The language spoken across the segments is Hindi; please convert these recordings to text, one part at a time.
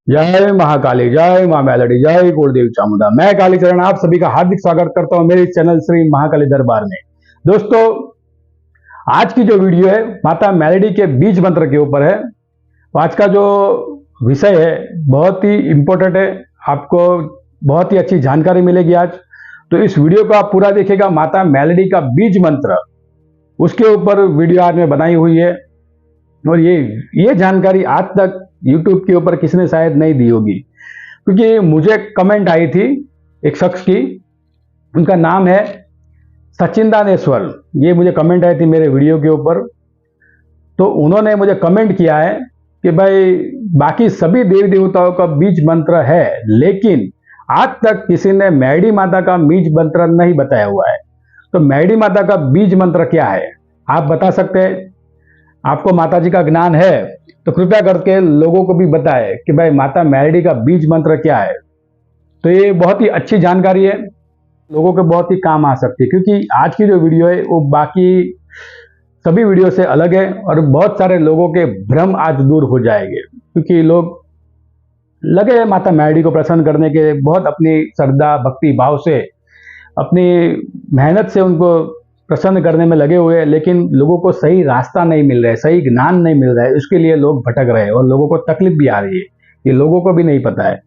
जय महाकाली, जय मां मेलडी, जय गुरुदेव चामुंडा। मैं कालीचरण आप सभी का हार्दिक स्वागत करता हूं मेरे इस चैनल श्री महाकाली दरबार में। दोस्तों, आज की जो वीडियो है माता मेलडी के बीज मंत्र के ऊपर है। आज का जो विषय है बहुत ही इंपॉर्टेंट है, आपको बहुत ही अच्छी जानकारी मिलेगी आज। तो इस वीडियो को आप पूरा देखिएगा। माता मेलडी का बीज मंत्र, उसके ऊपर वीडियो आज मैं बनाई हुई है। और ये जानकारी आज तक YouTube के ऊपर किसी ने शायद नहीं दी होगी, क्योंकि मुझे कमेंट आई थी एक शख्स की, उनका नाम है सचिंदानेश्वर। ये मुझे कमेंट आई थी मेरे वीडियो के ऊपर। तो उन्होंने मुझे कमेंट किया है कि भाई बाकी सभी देवी देवताओं का बीज मंत्र है, लेकिन आज तक किसी ने मेलडी माता का बीज मंत्र नहीं बताया हुआ है। तो मेलडी माता का बीज मंत्र क्या है, आप बता सकते हैं? आपको माता जी का ज्ञान है तो कृपया करके लोगों को भी बताएं कि भाई माता मेलडी का बीज मंत्र क्या है। तो ये बहुत ही अच्छी जानकारी है, लोगों के बहुत ही काम आ सकती है, क्योंकि आज की जो वीडियो है वो बाकी सभी वीडियो से अलग है और बहुत सारे लोगों के भ्रम आज दूर हो जाएंगे। क्योंकि लोग लगे हैं माता मेलडी को प्रसन्न करने के, बहुत अपनी श्रद्धा भक्ति भाव से अपनी मेहनत से उनको प्रसन्न करने में लगे हुए हैं, लेकिन लोगों को सही रास्ता नहीं मिल रहा है, सही ज्ञान नहीं मिल रहा है। इसके लिए लोग भटक रहे हैं और लोगों को तकलीफ भी आ रही है, ये लोगों को भी नहीं पता है।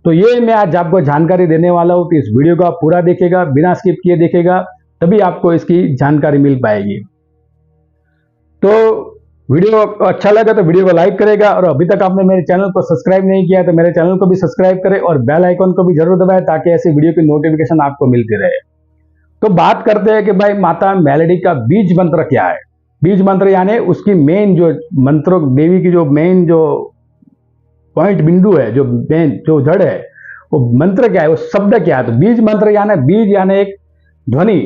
तो ये मैं आज आपको जानकारी देने वाला हूं। तो इस वीडियो को आप पूरा देखेगा, बिना स्किप किए देखेगा, तभी आपको इसकी जानकारी मिल पाएगी। तो वीडियो अच्छा लगा तो वीडियो को लाइक करेगा, और अभी तक आपने मेरे चैनल को सब्सक्राइब नहीं किया तो मेरे चैनल को भी सब्सक्राइब करें और बेल आइकन को भी जरूर दबाएं, ताकि ऐसी वीडियो की नोटिफिकेशन आपको मिलती रहे। तो बात करते हैं कि भाई माता मेलडी का बीज मंत्र क्या है। बीज मंत्र यानी उसकी मेन जो मंत्रों, देवी की जो मेन जो पॉइंट बिंदु है, जो मेन जो जड़ है, वो मंत्र क्या है, वो शब्द क्या है। तो बीज मंत्र यानी बीज यानी एक ध्वनि,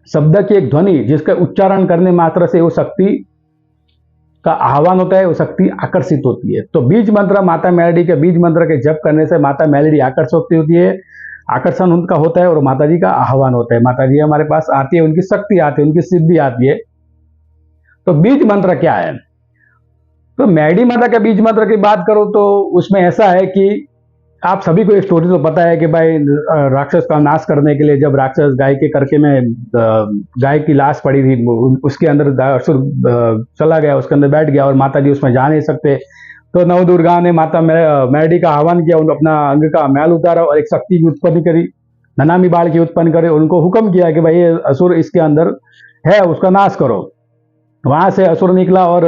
शब्द की एक ध्वनि जिसका उच्चारण करने मात्र से वो शक्ति का आह्वान होता है, वो शक्ति आकर्षित होती है। तो बीज मंत्र, माता मेलडी के बीज मंत्र के जप करने से माता मेलडी आकर्षित होती है, आकर्षण उनका होता है और माता जी का आह्वान होता है। माता जी हमारे पास आती है, उनकी शक्ति आती है, उनकी सिद्धि आती है। तो बीज मंत्र क्या है? तो मेलडी माता के बीज मंत्र की बात करो तो उसमें ऐसा है कि आप सभी को एक स्टोरी तो पता है कि भाई राक्षस का नाश करने के लिए जब राक्षस गाय के करके में गाय की लाश पड़ी थी, उसके अंदर असुर चला गया, उसके अंदर बैठ गया और माता जी उसमें जा नहीं सकते। तो नव दुर्गा ने माता मेलडी का आह्वान किया, उनको अपना अंग का मैल उतारा और एक शक्ति की उत्पत्ति करी, ननामी बाल की उत्पन्न करे। उनको हुक्म किया कि भाई ये असुर इसके अंदर है, उसका नाश करो। वहां से असुर निकला और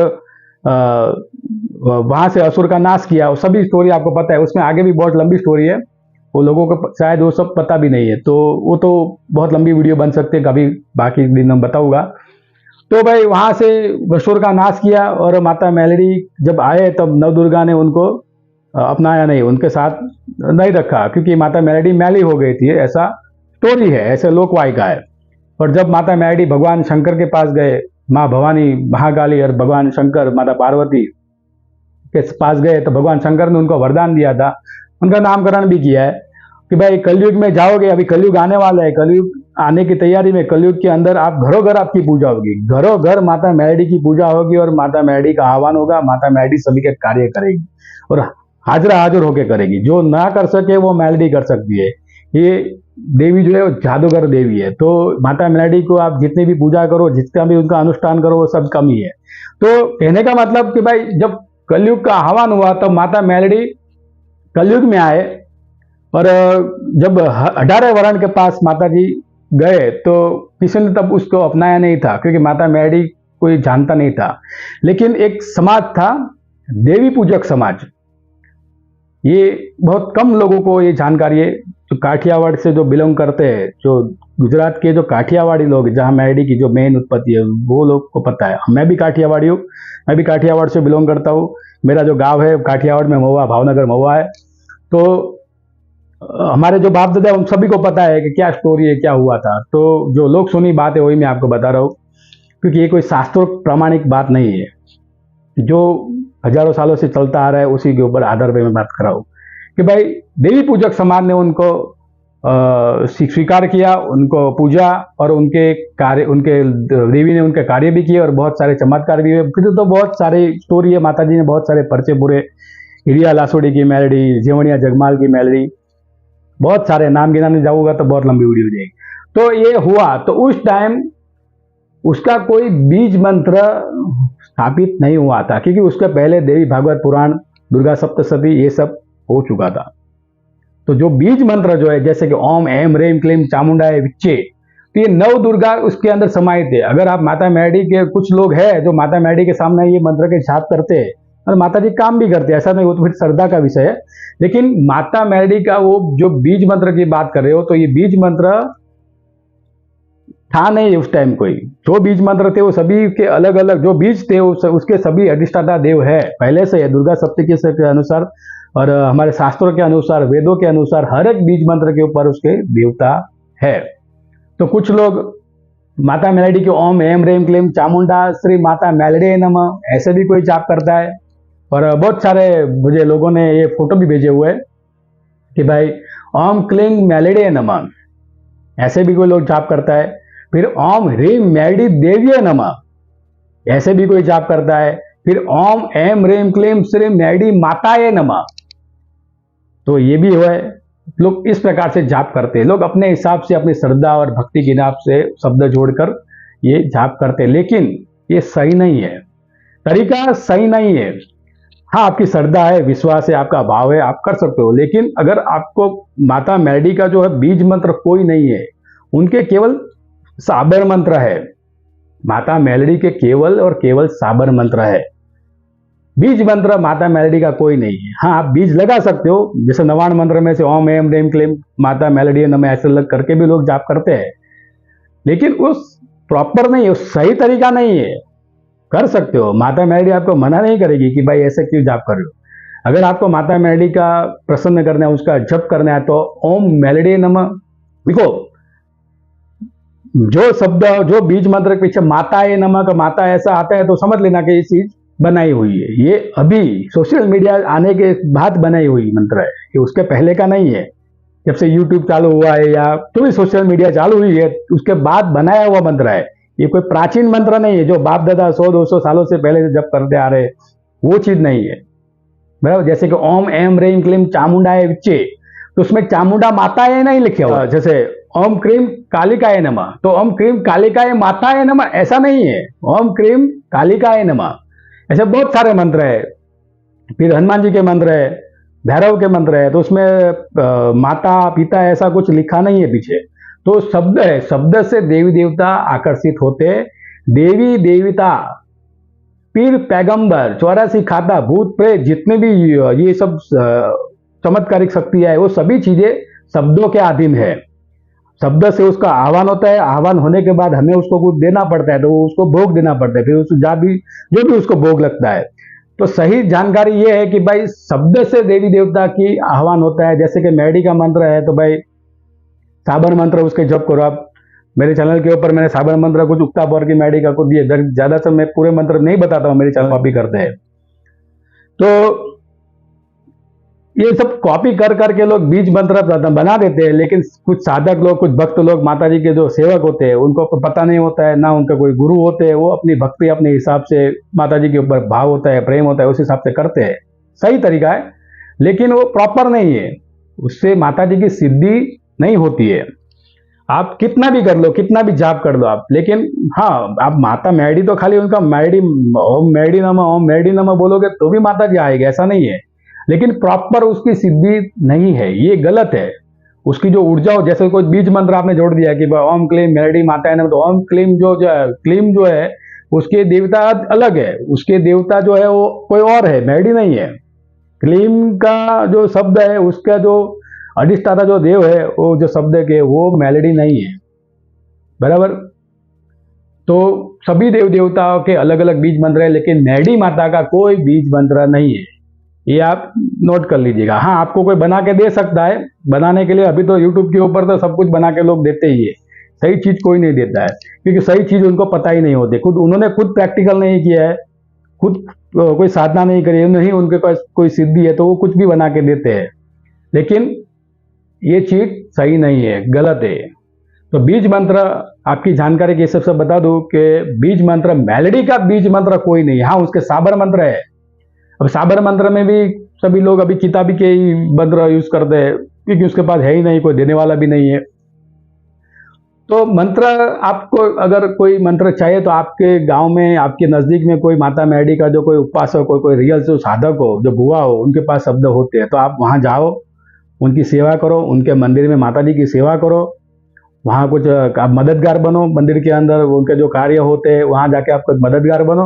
वहां से असुर का नाश किया। सभी स्टोरी आपको पता है, उसमें आगे भी बहुत लंबी स्टोरी है, वो लोगों को शायद वो सब पता भी नहीं है। तो वो तो बहुत लंबी वीडियो बन सकती है, कभी बाकी दिन मैं बताऊंगा। तो भाई वहां से असुर का नाश किया और माता मेलडी जब आए तब नव दुर्गा ने उनको अपनाया नहीं, उनके साथ नहीं रखा, क्योंकि माता मेलडी मैली हो गई थी। ऐसा स्टोरी है, ऐसे लोकवायिका है। और जब माता मेलडी भगवान शंकर के पास गए, माँ भवानी महाकाली और भगवान शंकर माता पार्वती के पास गए, तो भगवान शंकर ने उनको वरदान दिया था, उनका नामकरण भी किया है कि भाई कलयुग में जाओगे, अभी कलयुग आने वाला है, कलयुग आने की तैयारी में, कलयुग के अंदर आप घरों घर आपकी पूजा होगी, घरों घर माता मेलडी की पूजा होगी और माता मेलडी का आह्वान होगा। माता मेलडी सभी के कार्य करेगी और हाजरा हाजिर होकर करेगी। जो ना कर सके वो मेलडी कर सकती है। ये देवी जो है वो जादूगर देवी है। तो माता मेलडी को आप जितनी भी पूजा करो, जितना भी उनका अनुष्ठान करो, वो सब कम ही है। तो कहने का मतलब कि भाई जब कलयुग का आह्वान हुआ तब माता मेलडी कलयुग में आए, और जब 18 वर्ण के पास माता जी गए तो किसी ने तब उसको अपनाया नहीं था, क्योंकि माता मेलडी कोई जानता नहीं था। लेकिन एक समाज था, देवी पूजक समाज, ये बहुत कम लोगों को ये जानकारी है। जो काठियावाड़ से जो बिलोंग करते हैं, जो गुजरात के जो काठियावाड़ी लोग, जहाँ मेलडी की जो मेन उत्पत्ति है, वो लोग को पता है। मैं भी काठियावाड़ी हूँ, मैं भी काठियावाड़ से बिलोंग करता हूँ। मेरा जो गांव है काठियावाड़ में, महुआ, भावनगर महुआ है। तो हमारे जो बाप दादा उन सभी को पता है कि क्या स्टोरी है, क्या हुआ था। तो जो लोग सुनी बात है वही मैं आपको बता रहा हूँ, क्योंकि ये कोई शास्त्रों प्रमाणिक बात नहीं है, जो हजारों सालों से चलता आ रहा है उसी के ऊपर आधार पर मैं बात कर रहा हूँ कि भाई देवी पूजक समाज ने उनको स्वीकार किया, उनको पूजा, और उनके कार्य, उनके देवी ने उनके कार्य भी किए और बहुत सारे चमत्कार भी हुए। फिर तो बहुत सारी स्टोरी है, माता जी ने बहुत सारे पर्चे पूरे हिरिया लासोड़ी की मेलोडी, जेवणिया जगमाल की मेलोडी, बहुत सारे नाम गिनाने जाऊंगा तो बहुत लंबी वीडियो हो जाएगी। तो ये हुआ, तो उस टाइम उसका कोई बीज मंत्र स्थापित नहीं हुआ था, क्योंकि उसके पहले देवी भागवत पुराण, दुर्गा सप्तशती, ये सब हो चुका था। तो जो बीज मंत्र जो है, जैसे कि ओम ऐम रेम क्लीम चामुंडाय विच्चे, तो ये 9 दुर्गा उसके अंदर समाहित है। अगर आप माता मेलडी के, कुछ लोग हैं जो माता मेलडी के सामने ये मंत्र के जाप करते हैं और माता जी काम भी करते हैं, ऐसा नहीं, वो तो फिर श्रद्धा का विषय है। लेकिन माता मेलडी का वो जो बीज मंत्र की बात कर रहे हो, तो ये बीज मंत्र था नहीं उस टाइम कोई। जो बीज मंत्र थे वो सभी के अलग अलग जो बीज थे उसके सभी अधिष्ठाता देव है पहले से है। दुर्गा सप्तशती के अनुसार और हमारे शास्त्रों के अनुसार, वेदों के अनुसार हर एक बीज मंत्र के ऊपर उसके देवता है। तो कुछ लोग माता मेलडी के ओम aim RAM क्लीम Chamunda Shri Mata melody नमः ऐसे भी कोई जाप करता है। और बहुत सारे मुझे लोगों ने ये फोटो भी भेजे हुए हैं कि भाई ओम क्लीम मेलडी नमः, ऐसे भी कोई लोग जाप करता है। फिर ओम ह्रीम मेलडी देवीय नमः, ऐसे भी कोई जाप करता है। फिर ओम ऐम रेम क्लीम श्री मेलडी माताये नमः, तो ये भी है। लोग इस प्रकार से जाप करते हैं, लोग अपने हिसाब से, अपनी श्रद्धा और भक्ति के हिसाब से शब्द जोड़कर ये जाप करते हैं, लेकिन ये सही नहीं है, तरीका सही नहीं है। हाँ, आपकी श्रद्धा है, विश्वास है, आपका भाव है, आप कर सकते हो। लेकिन अगर आपको माता मेलडी का जो है बीज मंत्र कोई नहीं है, उनके केवल साबर मंत्र है, माता मेलडी के केवल और केवल साबर मंत्र है, बीज मंत्र माता मेलडी का कोई नहीं है। हाँ, आप बीज लगा सकते हो, जैसे 99 मंत्र में से ओम ऐम रेम क्लीम माता मेलडी नमः ऐसे लग करके भी लोग जाप करते हैं, लेकिन उस प्रॉपर नहीं है, उस सही तरीका नहीं है। कर सकते हो, माता मेलडी आपको मना नहीं करेगी कि भाई ऐसे क्यों जाप कर रहे हो। अगर आपको माता मेलडी का प्रसन्न करना है, उसका जप करना है, तो ओम मेलडी नमः लिखो। जो शब्द, जो बीज मंत्र के पीछे माता है नमः का माता ऐसा आता है, तो समझ लेना कि ये चीज बनाई हुई है। ये अभी सोशल मीडिया आने के बाद बनाई हुई मंत्र है, ये उसके पहले का नहीं है। जब से यूट्यूब चालू हुआ है या तो भी सोशल मीडिया चालू हुई है, उसके बाद बनाया हुआ मंत्र है। ये कोई प्राचीन मंत्र नहीं है जो बाप दादा 100-200 सालों से पहले से जब करते आ रहे, वो चीज नहीं है, बराबर। जैसे कि ओम ऐम रेम क्लीम चामुंडाय विच्चे, तो उसमें चामुंडा माताएं नहीं लिखे हुआ। जैसे ओम क्रीम कालिकाय नमः, तो ओम क्रीम कालिकाय माताएं नमः ऐसा नहीं है, ओम क्रीम कालिकाय नमः। ऐसे बहुत सारे मंत्र है। फिर हनुमान जी के मंत्र है, भैरव के मंत्र है, तो उसमें माता पिता ऐसा कुछ लिखा नहीं है पीछे। तो शब्द है, शब्द से देवी देवता आकर्षित होते। देवी देवता, पीर पैगंबर, 84 खाता, भूत प्रेत, जितने भी ये सब चमत्कारिक शक्तियां है, वो सभी चीजें शब्दों के अधीन है। शब्द से उसका आह्वान होता है, आह्वान होने के बाद हमें उसको कुछ देना पड़ता है, तो उसको भोग देना पड़ता है, फिर उसको जो भी उसको भोग लगता है। तो सही जानकारी ये है कि भाई शब्द से देवी देवता की आह्वान होता है। जैसे कि मेलडी का मंत्र है, तो भाई साबर मंत्र उसके जप करो। आप मेरे चैनल के ऊपर मैंने साबर मंत्र कुछ उक्ता पौर की मेलडी का कुछ दिए, ज्यादातर मैं पूरे मंत्र नहीं बताता हूँ, मेरे चैनल कॉपी करते हैं। तो ये सब कॉपी कर करके लोग बीज मंत्र बना देते हैं, लेकिन कुछ साधक लोग, कुछ भक्त लोग, माता जी के जो सेवक होते हैं, उनको पता नहीं होता है, ना उनका कोई गुरु होते हैं, वो अपनी भक्ति अपने हिसाब से, माता जी के ऊपर भाव होता है, प्रेम होता है, उस हिसाब से करते हैं। सही तरीका है, लेकिन वो प्रॉपर नहीं है, उससे माता जी की सिद्धि नहीं होती है। आप कितना भी कर लो, कितना भी जाप कर लो आप, लेकिन हाँ, आप माता मेलडी तो खाली उनका मेलडी, ओम मेलडी नमः, ओम मेलडी नमः बोलोगे तो भी माता जी आएगी, ऐसा नहीं है। लेकिन प्रॉपर उसकी सिद्धि नहीं है, ये गलत है। उसकी जो ऊर्जा हो, जैसे कोई बीज मंत्र आपने जोड़ दिया कि ओम क्लीम मेलडी माता है, तो ओम क्लीम क्लीम जो है उसके देवता अलग है, उसके देवता जो है वो कोई और है, मेलडी नहीं है। क्लीम का जो शब्द है, उसका जो अधिष्ठाता जो देव है, वो जो शब्द के, वो मेलडी नहीं है, बराबर। तो सभी देव देवताओं के अलग अलग बीज मंत्र है, लेकिन मेलडी माता का कोई बीज मंत्र नहीं है, ये आप नोट कर लीजिएगा। हाँ, आपको कोई बना के दे सकता है, बनाने के लिए अभी तो यूट्यूब के ऊपर तो सब कुछ बना के लोग देते ही है, सही चीज कोई नहीं देता है, क्योंकि सही चीज उनको पता ही नहीं होती। उन्होंने खुद प्रैक्टिकल नहीं किया है, खुद कोई साधना नहीं करी है, नहीं उनके पास कोई सिद्धि है, तो वो कुछ भी बना के देते हैं, लेकिन ये चीज सही नहीं है, गलत है। तो बीज मंत्र, आपकी जानकारी के हिसाब से बता दूं कि बीज मंत्र, मेलडी का बीज मंत्र कोई नहीं है। हाँ, उसके साबर मंत्र है। अब साबर मंत्र में भी सभी लोग अभी किताबी के ही मंत्र यूज करते हैं, क्योंकि उसके पास है ही नहीं, कोई देने वाला भी नहीं है। तो मंत्र आपको अगर कोई मंत्र चाहिए तो आपके गांव में, आपके नजदीक में कोई माता मेलडी का जो कोई उपासक हो, कोई रियल जो साधक हो, जो बुआ हो, उनके पास शब्द होते हैं, तो आप वहां जाओ, उनकी सेवा करो, उनके मंदिर में माता जी की सेवा करो, वहां कुछ आप मददगार बनो, मंदिर के अंदर उनके जो कार्य होते हैं वहां जाके आप कुछ मददगार बनो,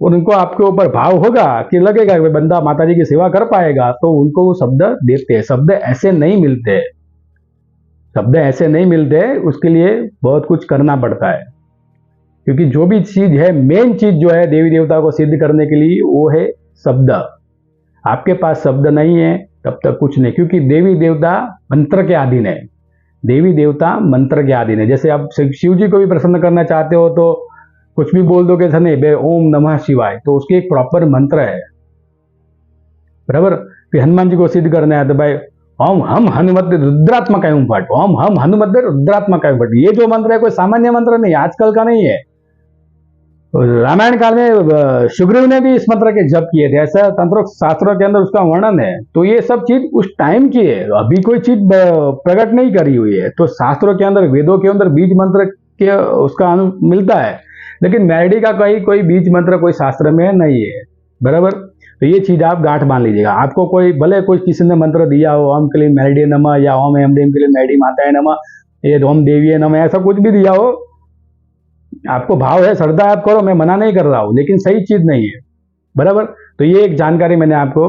और उनको आपके ऊपर भाव होगा कि लगेगा कि बंदा माता जी की सेवा कर पाएगा, तो उनको वो शब्द देते हैं। शब्द ऐसे नहीं मिलते, शब्द ऐसे नहीं मिलते, उसके लिए बहुत कुछ करना पड़ता है, क्योंकि जो भी चीज है, मेन चीज जो है देवी देवता को सिद्ध करने के लिए, वो है शब्द। आपके पास शब्द नहीं है तब तक कुछ नहीं, क्योंकि देवी देवता मंत्र के अधीन है। देवी देवता मंत्र के अधीन है। जैसे आप शिव जी को भी प्रसन्न करना चाहते हो तो कुछ भी बोल दोगे नहीं बे, ओम नमः शिवाय, तो उसकी एक प्रॉपर मंत्र है, बराबर। फिर हनुमान जी को सिद्ध करना है तो भाई ओम हम हनुमत रुद्रात्मक फट, ओम हम हनुमत रुद्रात्मक फट। ये जो मंत्र है कोई सामान्य मंत्र नहीं, आजकल का नहीं है। रामायण काल में सुग्रीव ने भी इस मंत्र के जप किए थे, ऐसा तंत्र शास्त्रों के अंदर उसका वर्णन है। तो ये सब चीज उस टाइम की है, अभी कोई चीज प्रकट नहीं करी हुई है। तो शास्त्रों के अंदर, वेदों के अंदर बीज मंत्र के उसका मिलता है, लेकिन मेलडी का कोई बीज मंत्र कोई शास्त्र में नहीं है, बराबर। तो ये चीज आप गांठ बांध लीजिएगा। आपको कोई भले कोई किसी ने मंत्र दिया हो, ओम क्लीम मेलडी नमः, या ओम एम देम क्लीम मेलडी माताए नमः, ये ओम देवी नमः, ऐसा कुछ भी दिया हो, आपको भाव है, श्रद्धा आप करो, मैं मना नहीं कर रहा हूं, लेकिन सही चीज नहीं है, बराबर। तो ये एक जानकारी मैंने आपको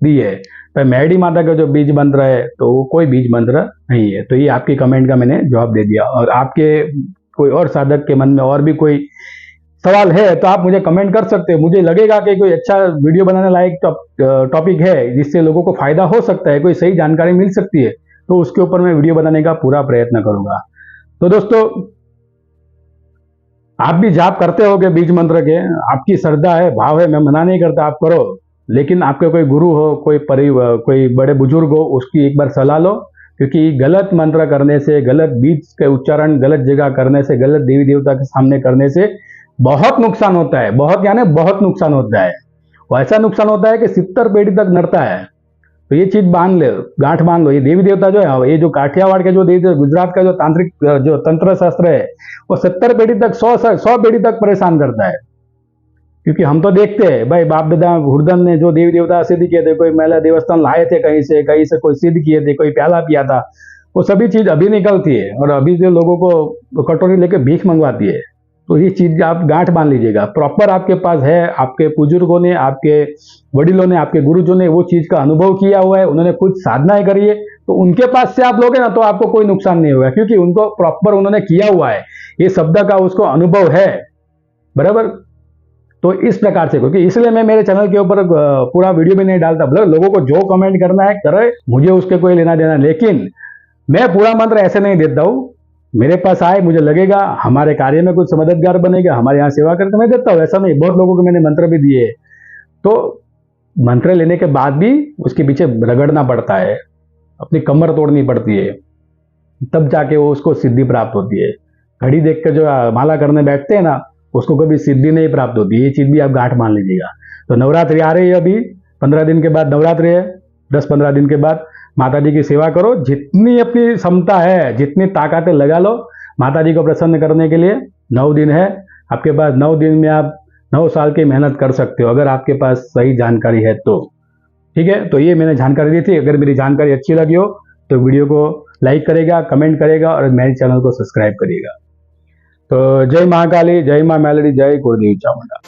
दी है। पर मेलडी माता का जो बीज मंत्र है तो वो कोई बीज मंत्र नहीं है। तो ये आपकी कमेंट का मैंने जवाब दे दिया। और आपके कोई और साधक के मन में और भी कोई सवाल है तो आप मुझे कमेंट कर सकते हो। मुझे लगेगा कि कोई अच्छा वीडियो बनाने लायक टॉपिक है जिससे लोगों को फायदा हो सकता है, कोई सही जानकारी मिल सकती है, तो उसके ऊपर मैं वीडियो बनाने का पूरा प्रयत्न करूंगा। तो दोस्तों, आप भी जाप करते होगे बीज मंत्र के, आपकी श्रद्धा है, भाव है, मैं मना नहीं करता, आप करो। लेकिन आपके कोई गुरु हो, कोई बड़े बुजुर्ग हो, उसकी एक बार सलाह लो, क्योंकि गलत मंत्र करने से, गलत बीज के उच्चारण गलत जगह करने से, गलत देवी देवता के सामने करने से बहुत नुकसान होता है। बहुत यानी बहुत नुकसान होता है। और ऐसा नुकसान होता है कि 70 पीढ़ी तक नड़ता है। तो ये चीज बांध लो, गांठ बांध लो। ये देवी देवता जो है, ये जो काठियावाड़ के जो देवी, गुजरात का जो तांत्रिक जो तंत्र शास्त्र है, वो 70 पीढ़ी तक, 100 पीढ़ी तक परेशान करता है। क्योंकि हम तो देखते हैं भाई, बाप दादा हुरदन ने जो देवी देवता सिद्ध किए थे, कोई महिला देवस्थान लाए थे कहीं से कोई सिद्ध किए थे, कोई प्याला पिया था, वो सभी चीज अभी निकलती है और अभी जो लोगों को कटोरी लेके भीख मंगवाती है। तो ये चीज आप गांठ बांध लीजिएगा। प्रॉपर आपके पास है, आपके बुजुर्गों ने, आपके वडिलों ने, आपके गुरुजों ने वो चीज का अनुभव किया हुआ है, उन्होंने खुद साधनाएं करी है, तो उनके पास से आप लोगे ना तो आपको कोई नुकसान नहीं होगा, क्योंकि उनको प्रॉपर उन्होंने किया हुआ है, ये शब्द का उसको अनुभव है, बराबर। तो इस प्रकार से, क्योंकि इसलिए मैं मेरे चैनल के ऊपर पूरा वीडियो भी नहीं डालता। लोगों को जो कमेंट करना है करे, मुझे उसके कोई लेना देना, लेकिन मैं पूरा मंत्र ऐसे नहीं देता हूं। मेरे पास आए, मुझे लगेगा हमारे कार्य में कुछ मददगार बनेगा, हमारे यहाँ सेवा करके मैं देता हूँ, ऐसा नहीं। बहुत लोगों को मैंने मंत्र भी दिए। तो मंत्र लेने के बाद भी उसके पीछे रगड़ना पड़ता है, अपनी कमर तोड़नी पड़ती है, तब जाके वो उसको सिद्धि प्राप्त होती है। घड़ी देख कर जो माला करने बैठते हैं ना, उसको कभी सिद्धि नहीं प्राप्त होती। ये चीज भी आप गांठ मान लीजिएगा। तो नवरात्रि आ रही है, अभी 15 दिन के बाद नवरात्रि है, 10-15 दिन के बाद माता जी की सेवा करो, जितनी अपनी क्षमता है, जितनी ताकतें लगा लो माता जी को प्रसन्न करने के लिए। 9 दिन है आपके पास, 9 दिन में आप 9 साल की मेहनत कर सकते हो, अगर आपके पास सही जानकारी है तो। ठीक है, तो ये मैंने जानकारी दी थी। अगर मेरी जानकारी अच्छी लगी हो तो वीडियो को लाइक करेगा, कमेंट करेगा और मेरे चैनल को सब्सक्राइब करिएगा। तो जय महाकाली, जय मां मेलडी, जय कुलदेवी चामुंडा।